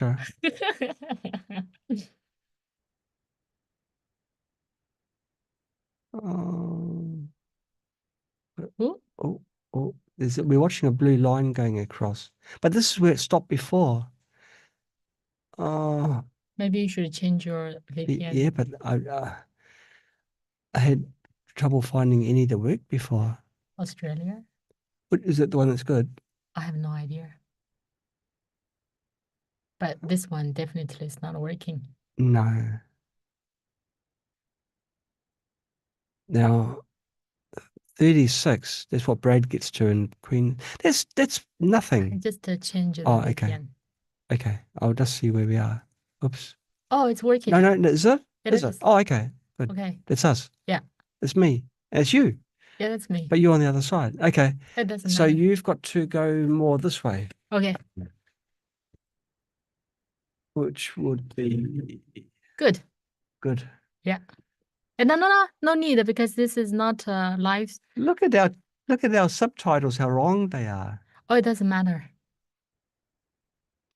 Sure. Oh, Ooh, oh, oh. We're watching a blue line going across. But this is where it stopped before. Oh, maybe you should change your VPN. yeah, but I had trouble finding any that worked before. Australia? What, is it the one that's good? I have no idea. But this one definitely is not working. No. Now, 36, that's what Brad gets to in Queen. That's I nothing. just change the Oh, okay. VPN. Okay. I'll just see where we are. Oops. Oh, it's working. No, no, no, is it? It Is it? is. Oh, okay. Good. Okay. It's us. Yeah. It's me. It's you. Yeah, that's me. But you're on the other side. Okay. It doesn't So matter. you've got to go more this way, Okay. which would be Good. good. Yeah. And no need because this is not live. Look at our subtitles, how wrong they are. Oh, it doesn't matter.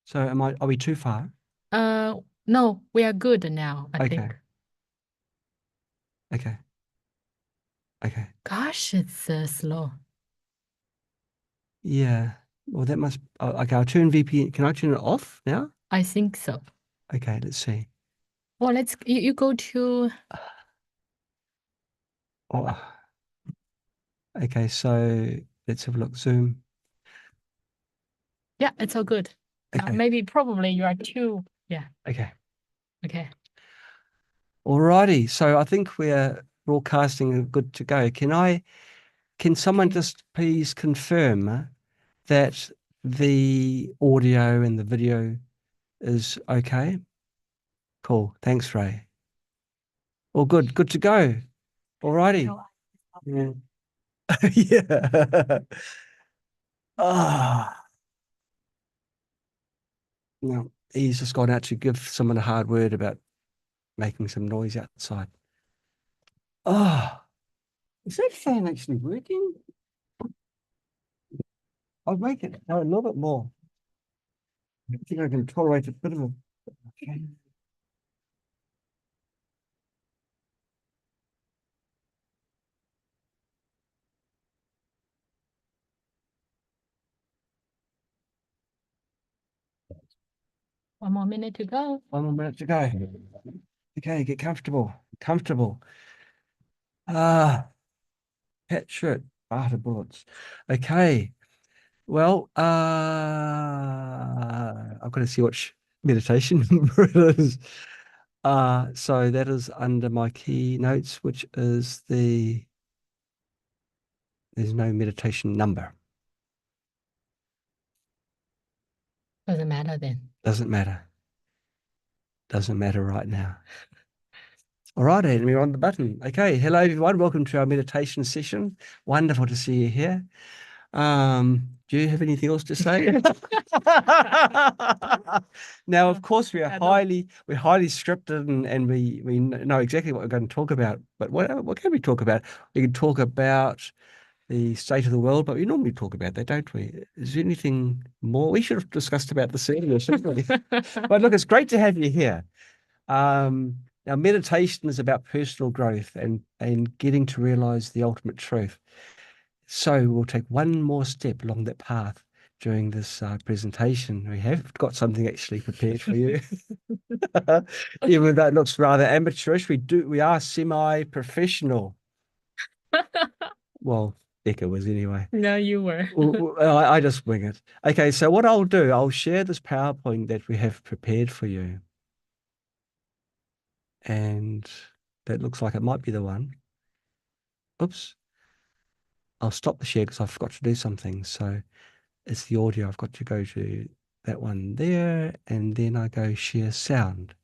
So are we too far? Uh, no, we are good now, I Okay. think. Okay. Okay. Gosh, it's slow. Yeah. Well, that must. Oh, okay, I'll turn VPN. Can I turn it off now? I think so. Okay, let's see. Well, you go to Oh, okay, so let's have a look. Zoom. yeah, it's all good. Okay. Maybe probably you are too. Yeah. Okay. Okay. Alrighty. So I think we're broadcasting and good to go. Can someone Okay. just please confirm that the audio and the video is okay? Cool. Thanks, Ray. All good. Good to go. Alrighty. Yeah. Yeah. Ah. No, he's just gone out to give someone a hard word about making some noise outside. Ah, is that fan actually working? I'll make it a little bit more. I think I can tolerate a bit of a. Okay. 1 more minute to go. 1 more minute to go. Okay, get comfortable. Comfortable. Ah, pet shirt. After bullets. Okay. Well, I've got to see which meditation number it is. So that is under my key notes, which is there's no meditation number. Doesn't matter then. Doesn't matter. Doesn't matter right now. All right, and we're on the button. Okay. Hello, everyone. Welcome to our meditation session. Wonderful to see you here. Do you have anything else to say? Now, of course, we're highly scripted and we know exactly what we're going to talk about. But what can we talk about? We can talk about the state of the world, but we normally talk about that, don't we? Is there anything more? We should have discussed about this earlier, shouldn't we? But look, it's great to have you here. Now, meditation is about personal growth and getting to realize the ultimate truth. So we'll take one more step along that path during this presentation. We have got something actually prepared for you. Even though it looks rather amateurish, we are semi-professional. Well, Becca was anyway. No, you were. I just wing it. Okay, so what I'll do, I'll share this PowerPoint that we have prepared for you. And that looks like it might be the one. Oops. I'll stop the share because I forgot to do something. So it's the audio. I've got to go to that one there, and then I go share sound,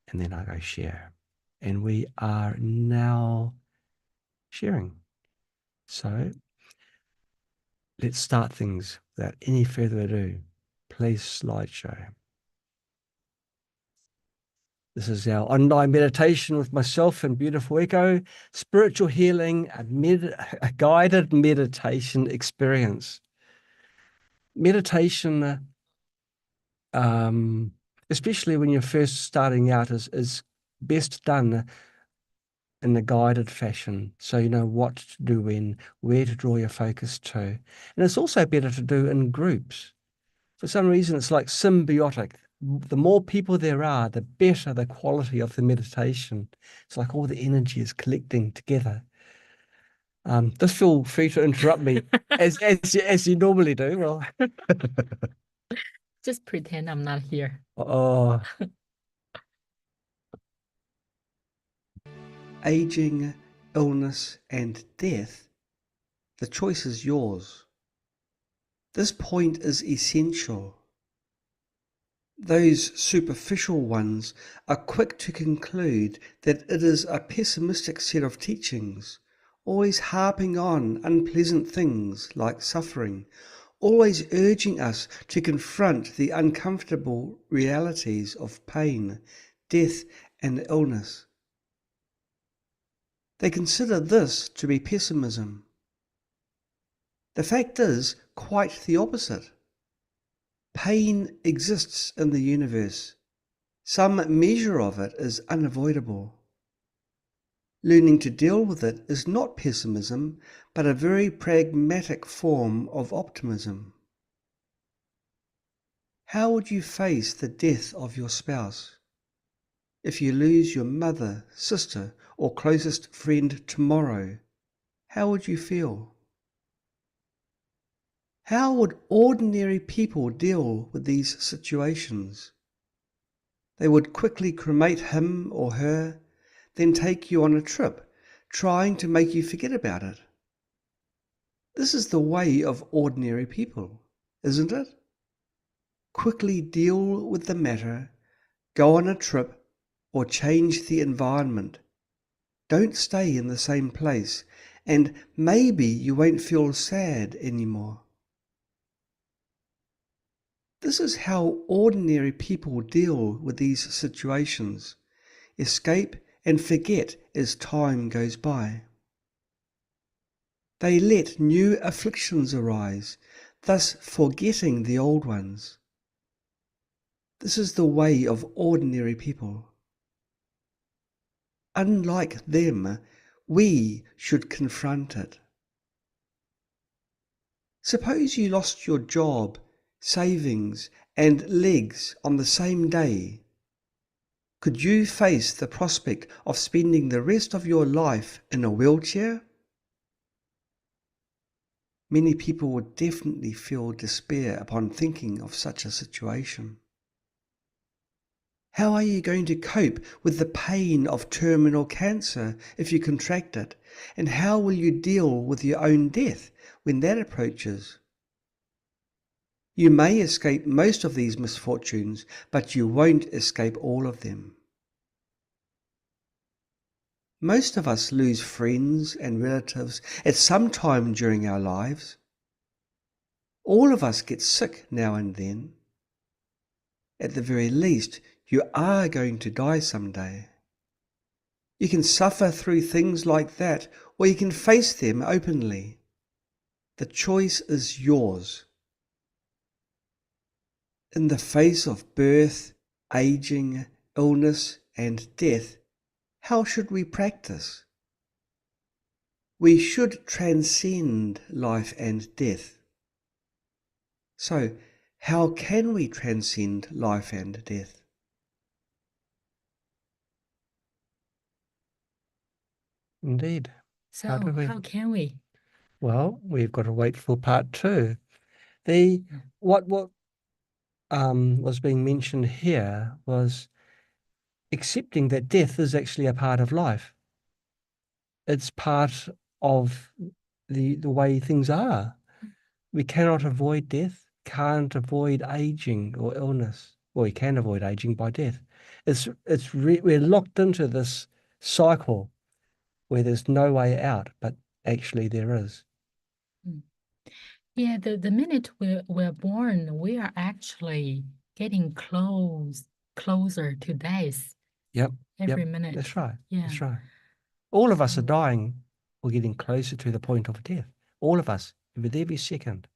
and then I go share. And we are now sharing. So let's start things without any further ado. Please slideshow. This is our online meditation with myself and beautiful Echo, spiritual healing, a guided meditation experience. Meditation um, especially when you're first starting out, is best done in a guided fashion. So you know what to do when, where to draw your focus to. And it's also better to do in groups. For some reason, it's like symbiotic. The more people there are, the better the quality of the meditation. It's like all the energy is collecting together. Just feel free to interrupt me as you normally do. Well, Just pretend I'm not here. oh, aging, illness, and death, the choice is yours. This point is essential. Those superficial ones are quick to conclude that it is a pessimistic set of teachings, always harping on unpleasant things like suffering, always urging us to confront the uncomfortable realities of pain, death, and illness. They consider this to be pessimism. The fact is quite the opposite. Pain exists in the universe. Some measure of it is unavoidable. Learning to deal with it is not pessimism, but a very pragmatic form of optimism. How would you face the death of your spouse? If you lose your mother, sister, or closest friend tomorrow, how would you feel? How would ordinary people deal with these situations? They would quickly cremate him or her, then take you on a trip, trying to make you forget about it. This is the way of ordinary people, isn't it? Quickly deal with the matter, go on a trip, or change the environment. Don't stay in the same place, and maybe you won't feel sad anymore. This is how ordinary people deal with these situations. Escape and forget as time goes by. They let new afflictions arise, thus forgetting the old ones. This is the way of ordinary people. Unlike them, we should confront it. Suppose you lost your job, savings, and legs on the same day. Could you face the prospect of spending the rest of your life in a wheelchair? Many people would definitely feel despair upon thinking of such a situation. How are you going to cope with the pain of terminal cancer if you contract it? And how will you deal with your own death when that approaches? You may escape most of these misfortunes, but you won't escape all of them. Most of us lose friends and relatives at some time during our lives. All of us get sick now and then. At the very least, you are going to die someday. You can suffer through things like that, or you can face them openly. The choice is yours. In the face of birth, aging, illness, and death, how should we practice? We should transcend life and death. So, how can we transcend life and death? indeed. So How do we? how can we? Well, we've got to wait for part two. The what was being mentioned here was accepting that death is actually a part of life. It's part of the way things are. We cannot avoid death, can't avoid aging or illness. Well, we can avoid aging by death. We're locked into this cycle where there's no way out, but actually there is. Mm. Yeah, the minute we're born, we are actually getting closer to death Yep, yep, every minute. that's right. Yeah. That's right. All of us are So dying or getting closer to the point of death. All of us, with every second.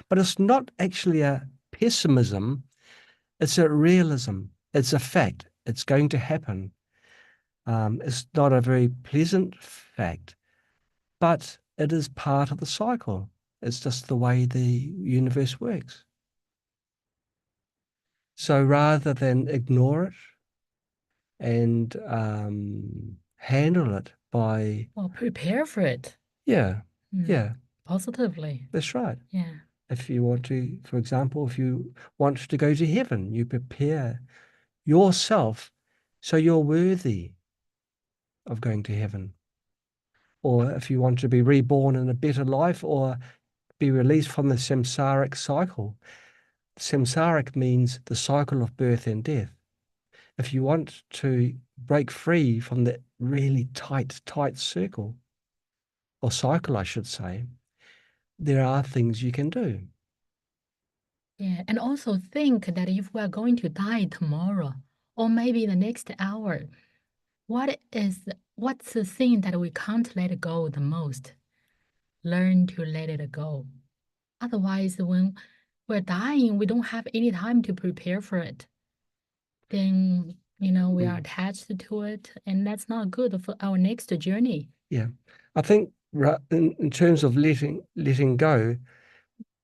But it's not actually a pessimism. It's a realism. It's a fact. It's going to happen. It's not a very pleasant fact, but it is part of the cycle. It's just the way the universe works. So rather than ignore it and handle it by, Well, prepare for it. yeah, yeah, Positively. that's right. Yeah. If you want to, for example, if you want to go to heaven, you prepare yourself so you're worthy of going to heaven. Or if you want to be reborn in a better life or be released from the samsaric cycle. Samsaric means the cycle of birth and death. If you want to break free from that really tight circle, or cycle, I should say, there are things you can do. Yeah. And also think that if we are going to die tomorrow or maybe the next hour, what's the thing that we can't let go the most? Learn to let it go. Otherwise, when we're dying, we don't have any time to prepare for it. Then, we are attached to it, and that's not good for our next journey. Yeah. I think in terms of letting go,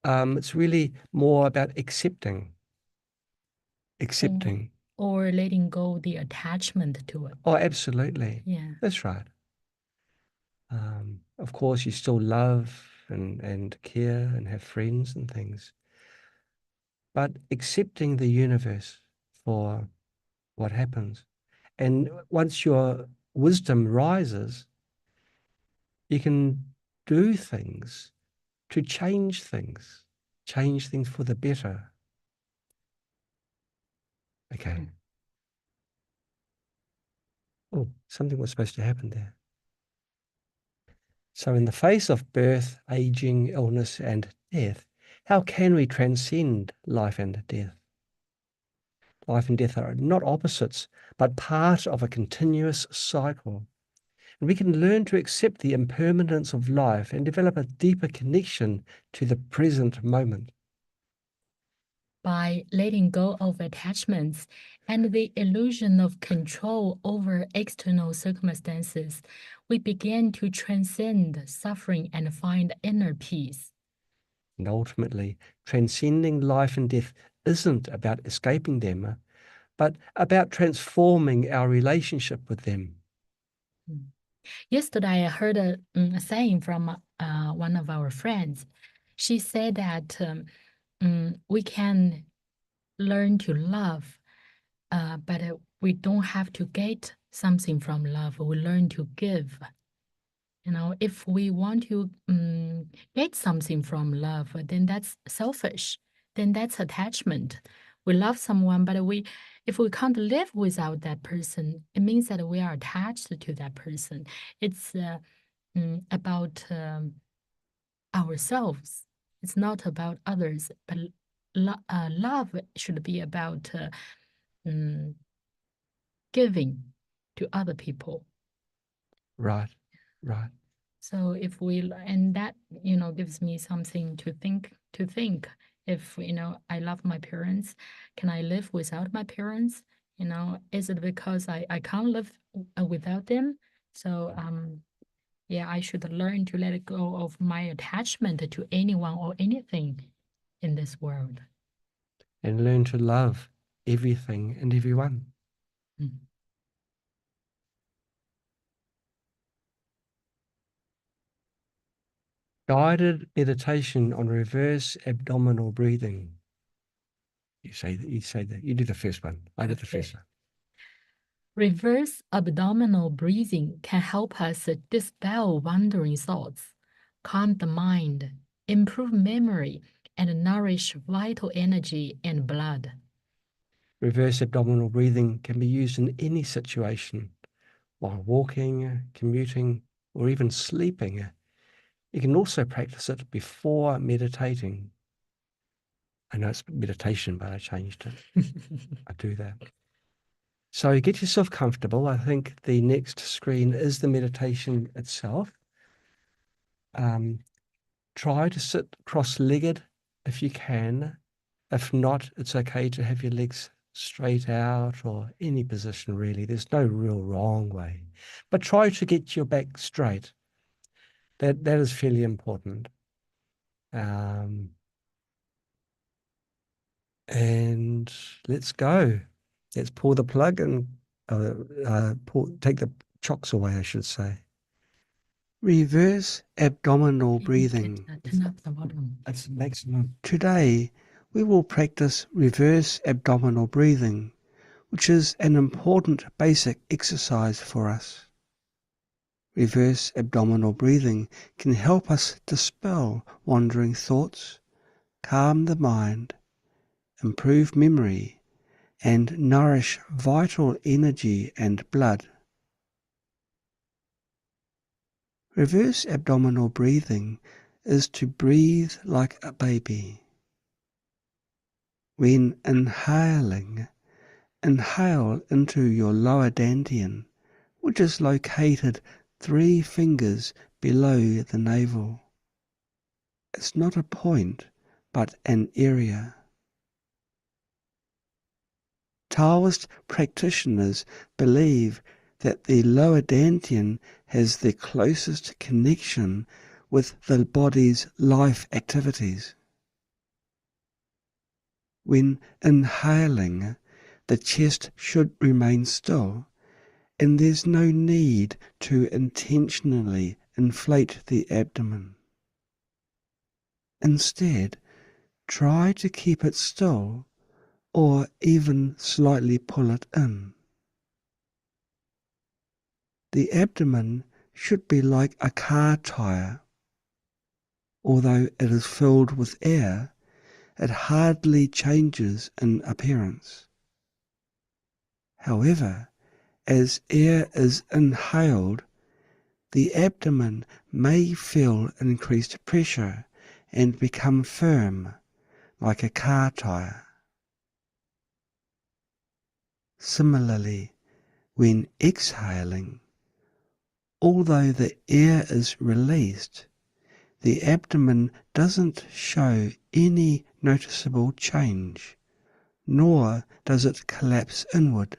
it's really more about accepting. Accepting. Or letting go the attachment to it. Oh, absolutely. Yeah. That's right. Of course, you still love and care and have friends and things, but accepting the universe for what happens. And once your wisdom rises, you can do things to change things for the better. Okay. Oh, something was supposed to happen there. So, in the face of birth, aging, illness, and death, how can we transcend life and death? Life and death are not opposites, but part of a continuous cycle. And we can learn to accept the impermanence of life and develop a deeper connection to the present moment. By letting go of attachments and the illusion of control over external circumstances, we begin to transcend suffering and find inner peace. And ultimately, transcending life and death isn't about escaping them, but about transforming our relationship with them. Yesterday, I heard a saying from one of our friends. She said that we can learn to love, but we don't have to get something from love. We learn to give. If we want to get something from love, then that's selfish. Then that's attachment. We love someone, but if we can't live without that person, it means that we are attached to that person. It's about ourselves. It's not about others, but love should be about giving to other people. Right, right. So and that, gives me something to think. If, I love my parents, can I live without my parents? Is it because I can't live without them? So, yeah, I should learn to let go of my attachment to anyone or anything in this world. And learn to love everything and everyone. Mm. Guided meditation on reverse abdominal breathing. You say that. You do the first one. I did the first one. Reverse abdominal breathing can help us dispel wandering thoughts, calm the mind, improve memory, and nourish vital energy and blood. Reverse abdominal breathing can be used in any situation, while walking, commuting, or even sleeping. You can also practice it before meditating. I know it's meditation, but I changed it. I do that. So get yourself comfortable. I think the next screen is the meditation itself. Try to sit cross-legged if you can. If not, it's okay to have your legs straight out or any position really. There's no real wrong way. But try to get your back straight. That is fairly important. And let's go. Let's pull the plug and take the chocks away, I should say. Reverse abdominal breathing. Turn up the volume. That's maximum. Today, we will practice reverse abdominal breathing, which is an important basic exercise for us. Reverse abdominal breathing can help us dispel wandering thoughts, calm the mind, improve memory, and nourish vital energy and blood. Reverse abdominal breathing is to breathe like a baby. When inhaling, inhale into your lower dantian, which is located 3 fingers below the navel. It's not a point, but an area. Taoist practitioners believe that the lower dantian has the closest connection with the body's life activities. When inhaling, the chest should remain still, and there's no need to intentionally inflate the abdomen. Instead, try to keep it still or even slightly pull it in. The abdomen should be like a car tire. Although it is filled with air, it hardly changes in appearance. However, as air is inhaled, the abdomen may feel increased pressure and become firm, like a car tire. Similarly, when exhaling, although the air is released, the abdomen doesn't show any noticeable change, nor does it collapse inward.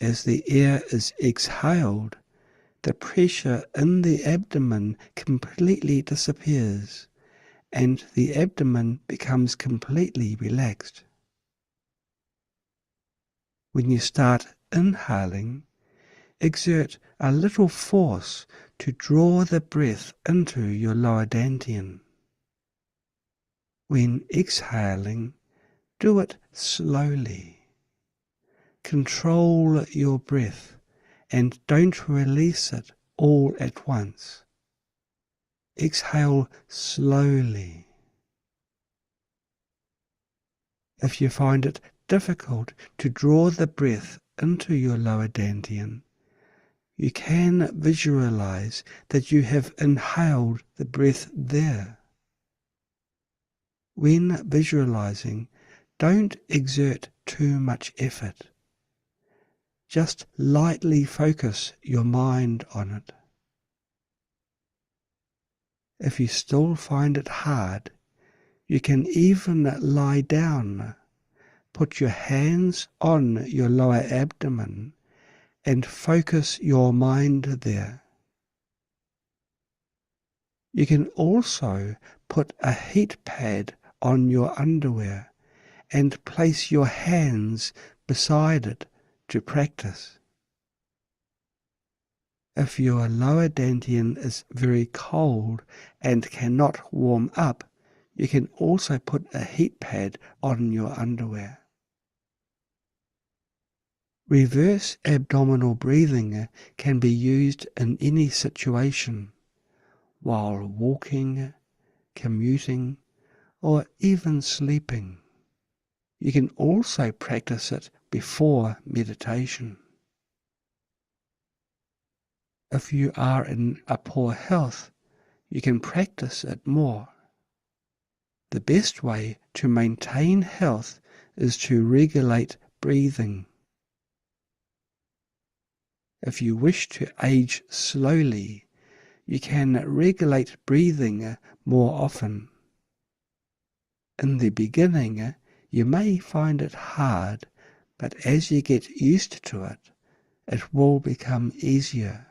As the air is exhaled, the pressure in the abdomen completely disappears, and the abdomen becomes completely relaxed. When you start inhaling, exert a little force to draw the breath into your lower dantian. When exhaling, do it slowly. Control your breath and don't release it all at once. Exhale slowly. If you find it difficult to draw the breath into your lower dantian, you can visualize that you have inhaled the breath there. When visualizing, don't exert too much effort. Just lightly focus your mind on it. If you still find it hard, you can even lie down. Put your hands on your lower abdomen and focus your mind there. You can also put a heat pad on your underwear and place your hands beside it to practice. If your lower dantian is very cold and cannot warm up, you can also put a heat pad on your underwear. Reverse abdominal breathing can be used in any situation, while walking, commuting, or even sleeping. You can also practice it before meditation. If you are in a poor health, you can practice it more. The best way to maintain health is to regulate breathing. If you wish to age slowly, you can regulate breathing more often. In the beginning, you may find it hard, but as you get used to it, it will become easier.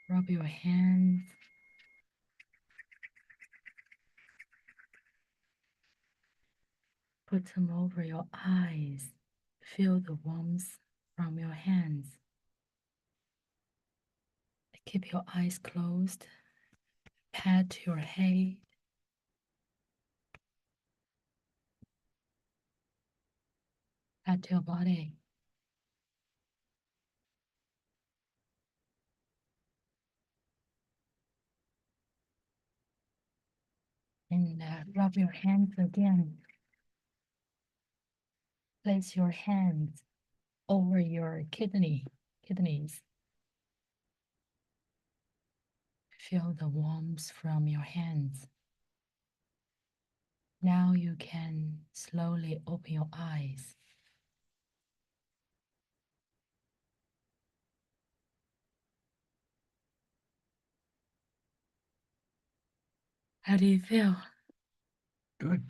Rub your hands. Put them over your eyes. Feel the warmth from your hands. Keep your eyes closed. Pat your head. Pat your body. And rub your hands again. Place your hands over your kidneys. Feel the warmth from your hands. Now you can slowly open your eyes. How do you feel? Good.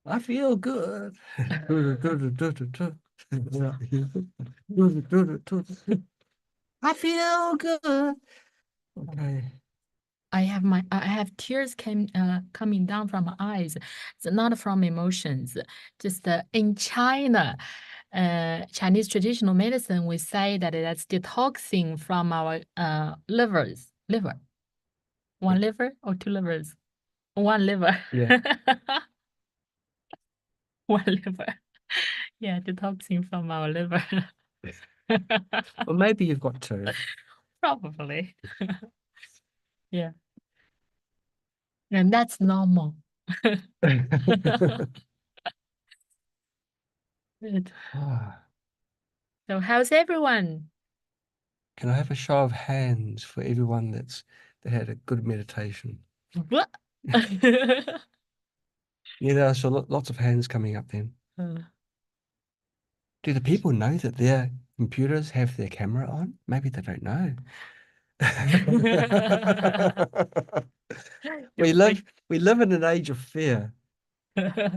I feel good. I feel good. Okay. I have tears coming down from my eyes. It's not from emotions. Just in China, Chinese traditional medicine, we say that that's detoxing from our liver. One liver or two livers? One liver. Yeah. One liver. Yeah, detoxing from our liver. Well, maybe you've got two. Probably. Yeah. And that's normal. Good. Ah, So how's everyone? can I have a show of hands for everyone that had a good meditation? What? Yeah, I saw lots of hands coming up then. Uh, Do the people know that their computers have their camera on? Maybe they don't know. We live we live in an age of fear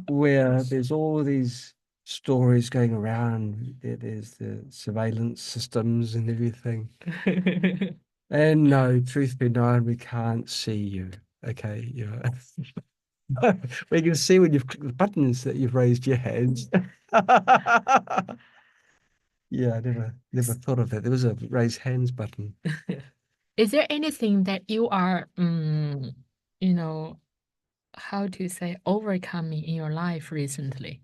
where there's all these stories going around. There's the surveillance systems and everything. And no, truth be known, we can't see you. Okay, we can see when you've clicked the buttons that you've raised your hands. Yeah, I never thought of that. There was a raise hands button. Is there anything that you are, you know, how to say, overcoming in your life recently?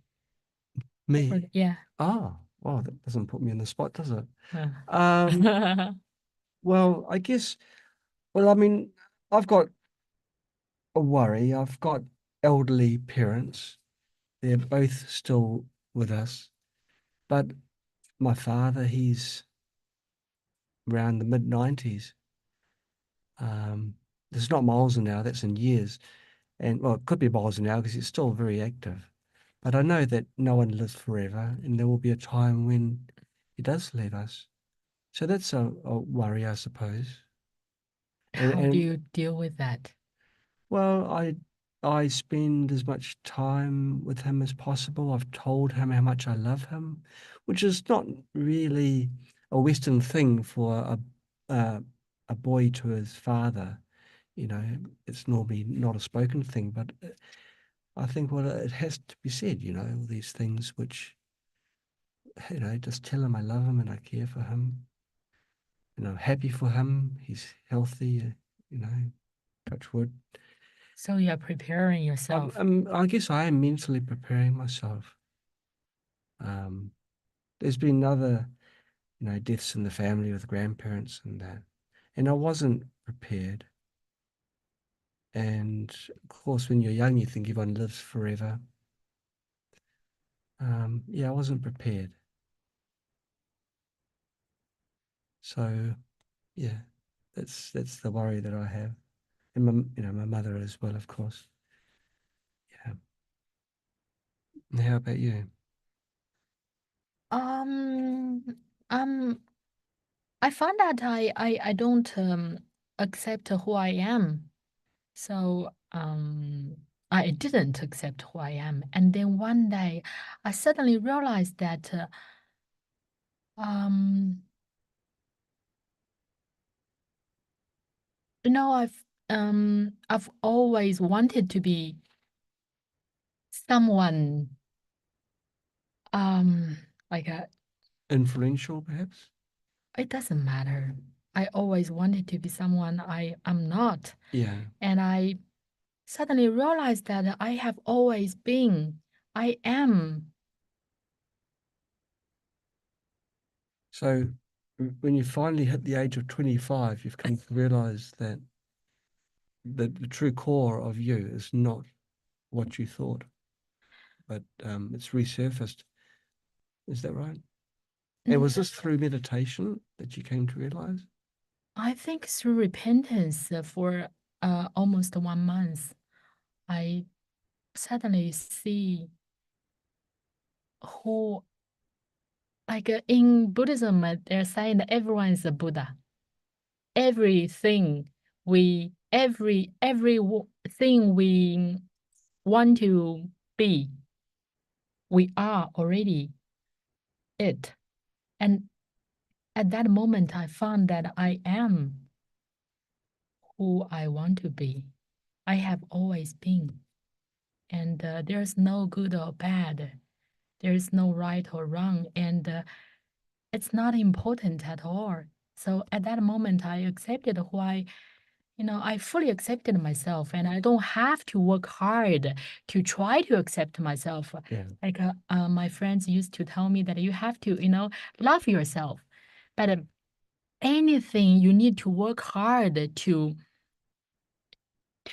Me? Yeah. Oh, wow, that doesn't put me in the spot, does it? Um, Uh. well, I guess, well, I mean, I've got a worry. I've got elderly parents. They're both still with us. But my father, he's around the mid-90s. Um, it's not miles an hour, that's in years. And well, it could be miles an hour because he's still very active. But I know that no one lives forever, and there will be a time when he does leave us. So that's a worry, I suppose. How do And you deal with that? well, I spend as much time with him as possible. I've told him how much I love him, which is not really a Western thing for a boy to his father. You know, it's normally not a spoken thing, but I think, well, it has to be said. All these things which, just tell him I love him and I care for him, and I'm happy for him. He's healthy. You know, touch wood. So you're preparing yourself. I guess I am mentally preparing myself. Um, there's been other, deaths in the family with grandparents and that, and I wasn't prepared. And of course, when you're young, you think everyone lives forever. Yeah, I wasn't prepared. So yeah, that's the worry that I have, and my mother as well, of course. Yeah. And how about you? Um, um, I found that I don't accept who I am. So I didn't accept who I am. And then one day I suddenly realized that um I've always wanted to be someone um like a Influential, perhaps? it doesn't matter. I always wanted to be someone I am not. Yeah. And I suddenly realized that I have always been, I am. So when you finally hit the age of 25, you've come to realize that the true core of you is not what you thought, but it's resurfaced. Is that right? And was Mm, this through meditation that you came to realize? I think through repentance for almost 1 month, I suddenly see who, like in Buddhism, they're saying that everyone is a Buddha. Everything thing we want to be, we are already it. And at that moment, I found that I am who I want to be. I have always been. And there's no good or bad. There's no right or wrong. And it's not important at all. So at that moment, I accepted who I fully accepted myself, and I don't have to work hard to try to accept myself. Yeah. Like my friends used to tell me that you have to, love yourself. But anything you need to work hard to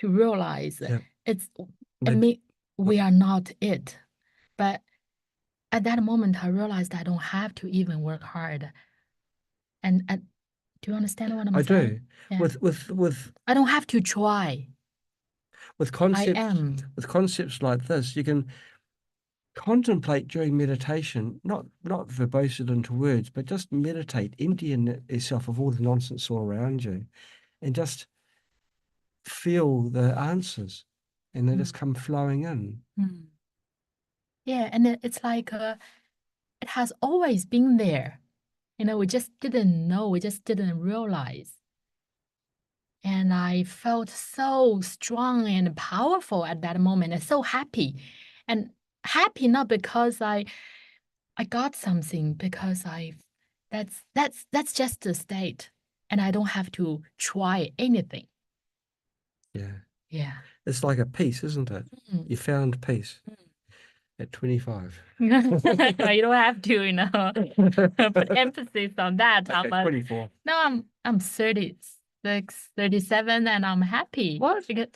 realize Yeah. it's, I But mean, uh, we are not it. But at that moment, I realized I don't have to even work hard. And do you understand what I'm I saying? do. Yeah. With I don't have to try. with I concepts am. with concepts like this, you can contemplate during meditation, not verbose it into words, but just meditate, emptying yourself of all the nonsense all around you, and just feel the answers, and they just Mm. come flowing in. Mm. Yeah, and it's like it has always been there. We just didn't know, we just didn't realize. And I felt so strong and powerful at that moment and so happy. And happy not because I got something, because that's just the state. And I don't have to try anything. Yeah. Yeah. It's like a peace, isn't it? Mm. You found peace at 25. You don't have to, put emphasis on that. Okay, 24. No, I'm 36, 37, and I'm happy. What? Because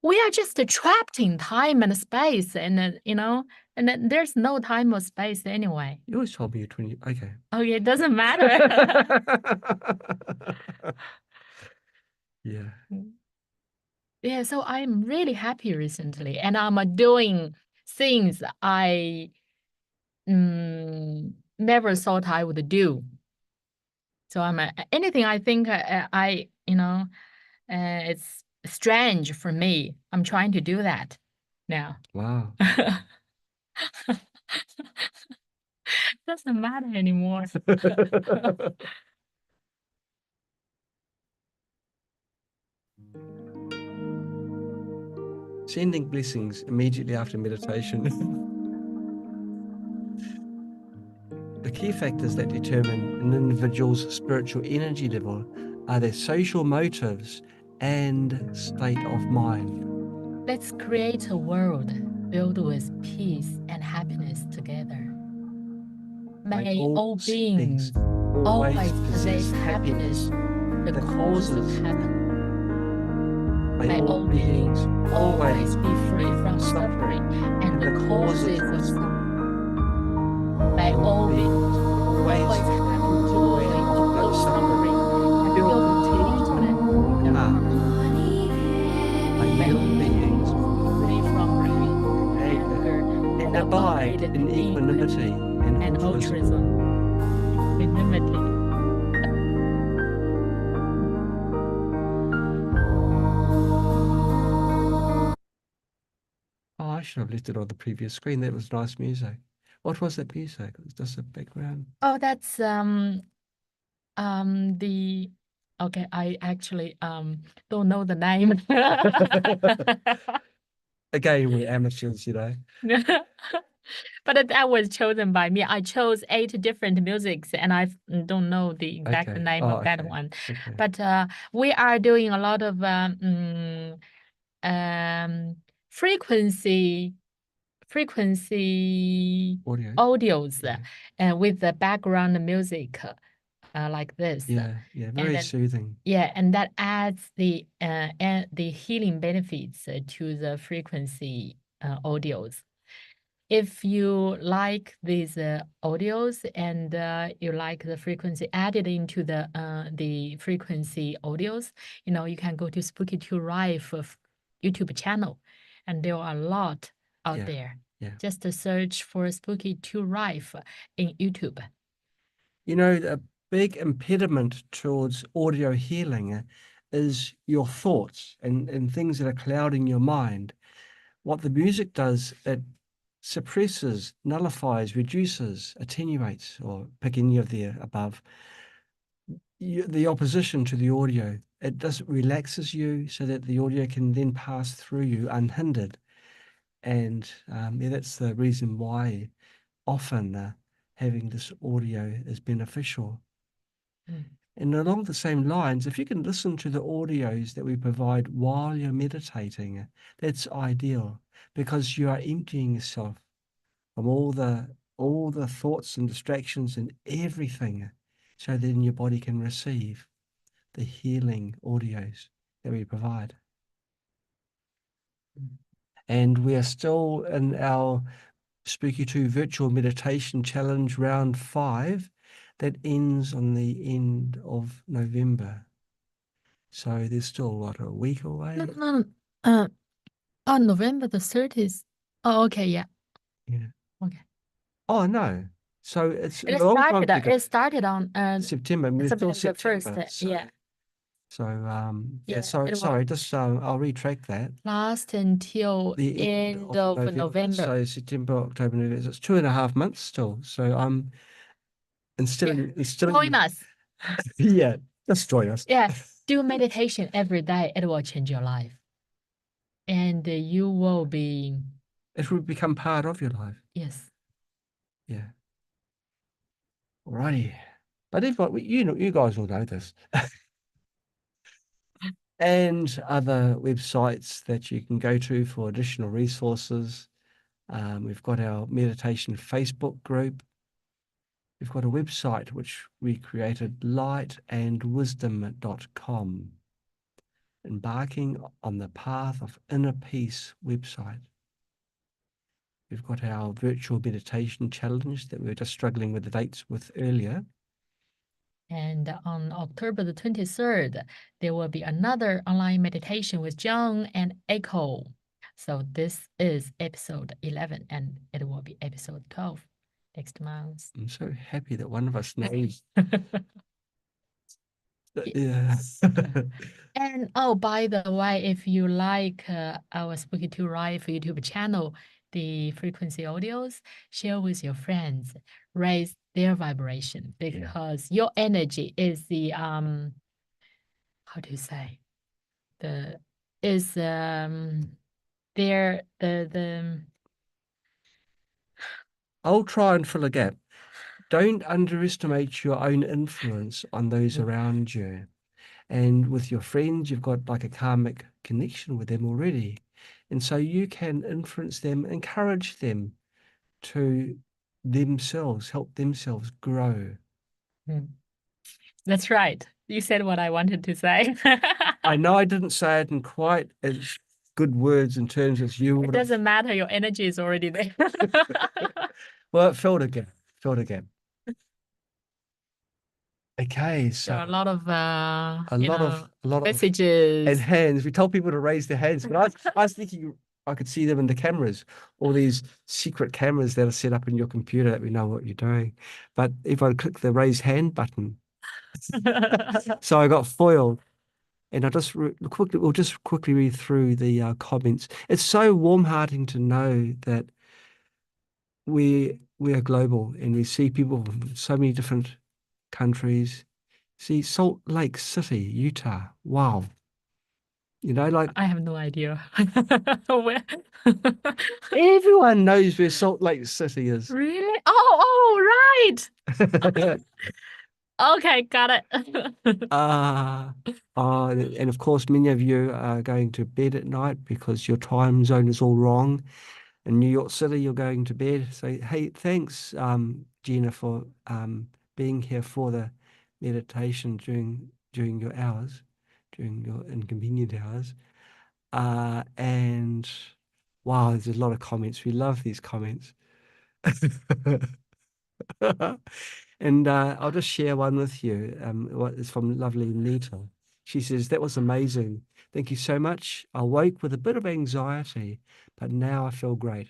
we are just trapped in time and space, and and then there's no time or space anyway. You always told me you're 20. Okay. Oh, yeah, it doesn't matter. Yeah. Yeah, so I'm really happy recently, and I'm doing things I never thought I would do. So I'm anything I think it's strange for me. I'm trying to do that now. Wow. Doesn't matter anymore. Sending blessings immediately after meditation. The key factors that determine an individual's spiritual energy level are their social motives and state of mind. Let's create a world filled with peace and happiness together. May all beings always possess happiness, the cause of heaven. May all beings always be free from suffering and the causes of suffering. May all beings always have joy of no suffering and feel contentment in their hearts. May all beings free from greed, anger, and abide in equanimity and altruism. Equanimity. Oh, I should have listed on the previous screen. That was nice music. What was that music? It was just a background. Oh, that's the okay, I actually don't know the name. Again, we're amateurs, But that was chosen by me. I chose 8 different musics, and I don't know the exact Okay. name Oh, of that okay. one. Okay. But we are doing a lot of frequency audios Yeah. with the background music like this. Yeah, very then, soothing. Yeah, and that adds the healing benefits to the frequency audios. If you like these audios and you like the frequency added into the frequency audios, you can go to Spooky2 Live YouTube channel, and there are a lot out there. Yeah. Just search for Spooky2 Live in YouTube. A big impediment towards audio healing is your thoughts and things that are clouding your mind. What the music does, it suppresses, nullifies, reduces, attenuates, or pick any of the above, the opposition to the audio. It just relaxes you so that the audio can then pass through you unhindered. And that's the reason why often having this audio is beneficial. And along the same lines, if you can listen to the audios that we provide while you're meditating, that's ideal, because you are emptying yourself from all the thoughts and distractions and everything, so then your body can receive the healing audios that we provide. And we are still in our Spooky2 virtual meditation challenge round 5 that ends on the end of November. So there's still a week away. No. On November the 30th. Oh, okay, yeah. Yeah. Okay. Oh no. So it's It a long time to go. It started on September. We're still September September. 1st. Yeah. So sorry, just I'll retract that. Last until The end of November. So September, October, November. It's 2.5 months still. So I'm instilling Join us. yeah. Just join us. Yeah, do meditation every day. It will change your life. And you will be, It will become part of your life. yes. Yeah. Alrighty. But if not, you know, you guys will know this. And other websites that you can go to for additional resources. We've got our meditation Facebook group. We've got a website which we created, lightandwisdom.com. Embarking on the Path of Inner Peace website. We've got our virtual meditation challenge that we were just struggling with the dates with earlier. And on October the 23rd, there will be another online meditation with John and Echo. So this is episode 11, and it will be episode 12 next month. I'm so happy that one of us knows. Yeah. And oh, by the way, if you like our Spooky2 Live YouTube channel, the frequency audios, share with your friends, raise their vibration, because your energy is the how do you say, the is their the I'll try and fill a gap. Don't underestimate your own influence on those around you. And with your friends, you've got like a karmic connection with them already. And so you can influence them, encourage them to themselves, help themselves grow. That's right. You said what I wanted to say. I know I didn't say it in quite as good words in terms as you It would have. doesn't matter. Your energy is already there. Well, it filled a gap. Filled a gap. Okay, so There are a lot of a lot of messages. and hands. We told people to raise their hands, but I was thinking I could see them in the cameras, all these secret cameras that are set up in your computer that we know what you're doing. But if I click the raise hand button, so I got foiled. And I just we'll just quickly read through the comments. It's so warm-hearting to know that we are global and we see people from so many different countries. See Salt Lake City, Utah. Wow. You know, like I have no idea where. everyone knows where Salt Lake City is. Really? Oh, right. Okay, got it. And of course, many of you are going to bed at night because your time zone is all wrong. In New York City, you're going to bed. So, hey, thanks, Gina, for being here for the meditation during your hours, during your inconvenient hours. And wow, there's a lot of comments. We love these comments. And I'll just share one with you. What is from lovely Nita. She says, that was amazing. Thank you so much. I woke with a bit of anxiety, but now I feel great.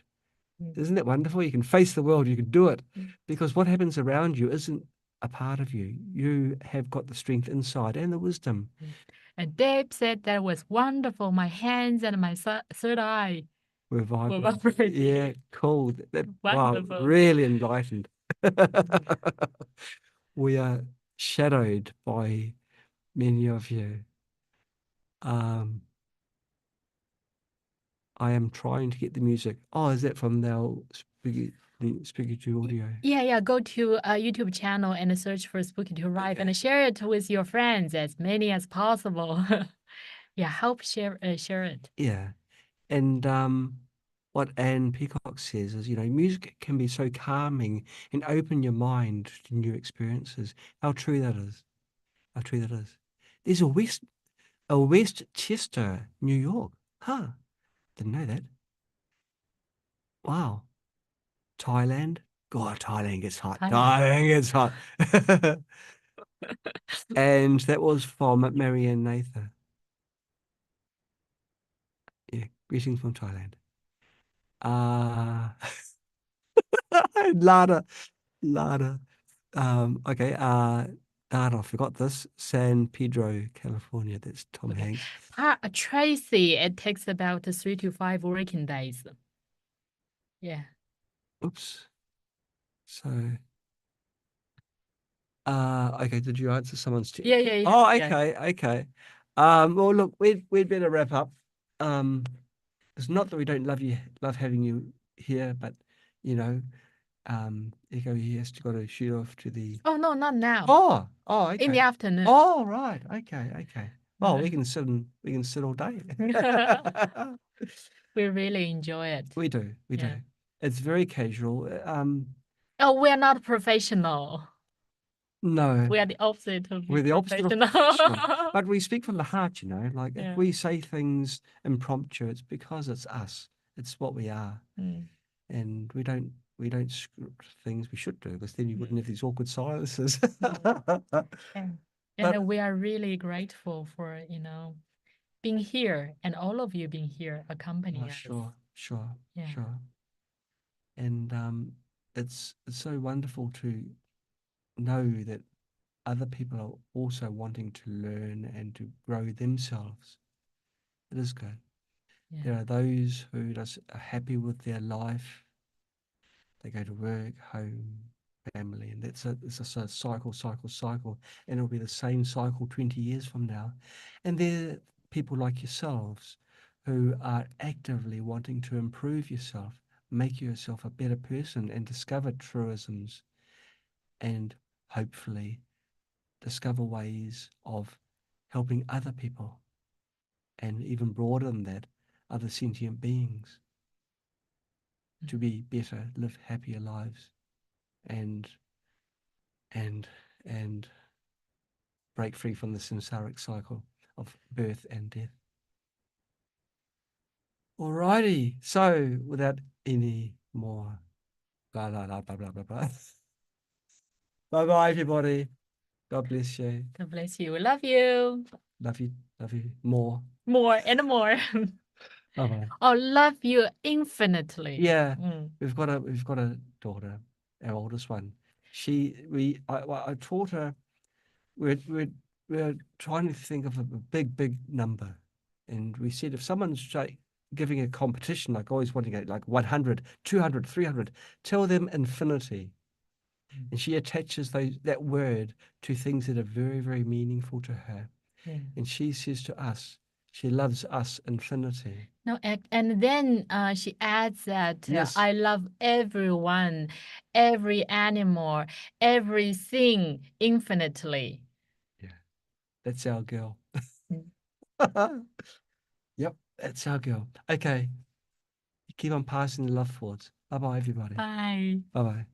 Isn't that wonderful? You can face the world, you can do it. Because what happens around you isn't a part of you. You have got the strength inside and the wisdom. And Dave said that was wonderful. My hands and my third eye We're were vibrant. vibrating. Yeah, cool. Wow, Wonderful. really enlightened. We are shadowed by many of you. I am trying to get the music. Oh, is that from the Spooky2 audio? Yeah. Go to a YouTube channel and search for Spooky2 Live and share it with your friends, as many as possible. Yeah, help share it. Yeah. And what Anne Peacock says is, you know, music can be so calming and open your mind to new experiences. How true that is. How true that is. There's a Westchester, New York. Huh. Didn't know that. Wow. Thailand. God, Thailand gets hot. Thailand gets hot. And that was from Marianne Nathan. Yeah, greetings from Thailand. Uh Lada. Lada. Okay, I forgot this. San Pedro, California. That's Tom Hanks. Tracy, it takes about 3 to 5 working days. Yeah. Oops. So Okay, did you answer someone's Yeah, yeah, yeah, Oh, yeah. okay, okay. Well, look, we'd better wrap up. Um, it's not that we don't love having you here, but you know, Echo he has got to shoot off to the. Oh, no, not now. Oh, In the okay. afternoon. Oh, right. Okay, okay. Well, we can sit all day. We really enjoy it. We do, we do. Yeah. It's very casual. Oh, we're not professional. No, We are the opposite of we're the opposite of professional. professional, but we speak from the heart, you know. Like if Yeah. we say things impromptu, it's because it's us. It's what we are, Mm. and we don't script things. We should do, because then you Mm. wouldn't have these awkward silences. And, But we are really grateful for, being here and all of you being here oh, accompanying us. sure, sure, Yeah. sure. And it's so wonderful to know that other people are also wanting to learn and to grow themselves. It is good. Yeah. There are those who just are happy with their life. They go to work, home, family, and it's a cycle, cycle, cycle, and it'll be the same cycle 20 years from now. And there are people like yourselves who are actively wanting to improve yourself, make yourself a better person, and discover truisms, and hopefully discover ways of helping other people, and even broader than that, other sentient beings to be better, live happier lives, and and and break free from the samsaric cycle of birth and death. Alrighty, so without any more blah blah blah blah blah blah blah. Bye bye everybody. God bless you. God bless you. Love you. Love you more. More and more. Bye bye. Oh, love you infinitely. Yeah, Mm. we've got a daughter, our oldest one. I taught her. We're trying to think of a big number, and we said if someone's giving a competition, like always wanting it like 100, 200, 300, tell them infinity. And she attaches that word to things that are very, very meaningful to her. Yeah. And she says to us, she loves us infinity. No, and then she adds that Yes. I love everyone, every animal, everything infinitely. Yeah, that's our girl. Mm. Yep, that's our girl. Okay, keep on passing the love forwards. Bye bye, everybody. Bye. Bye bye.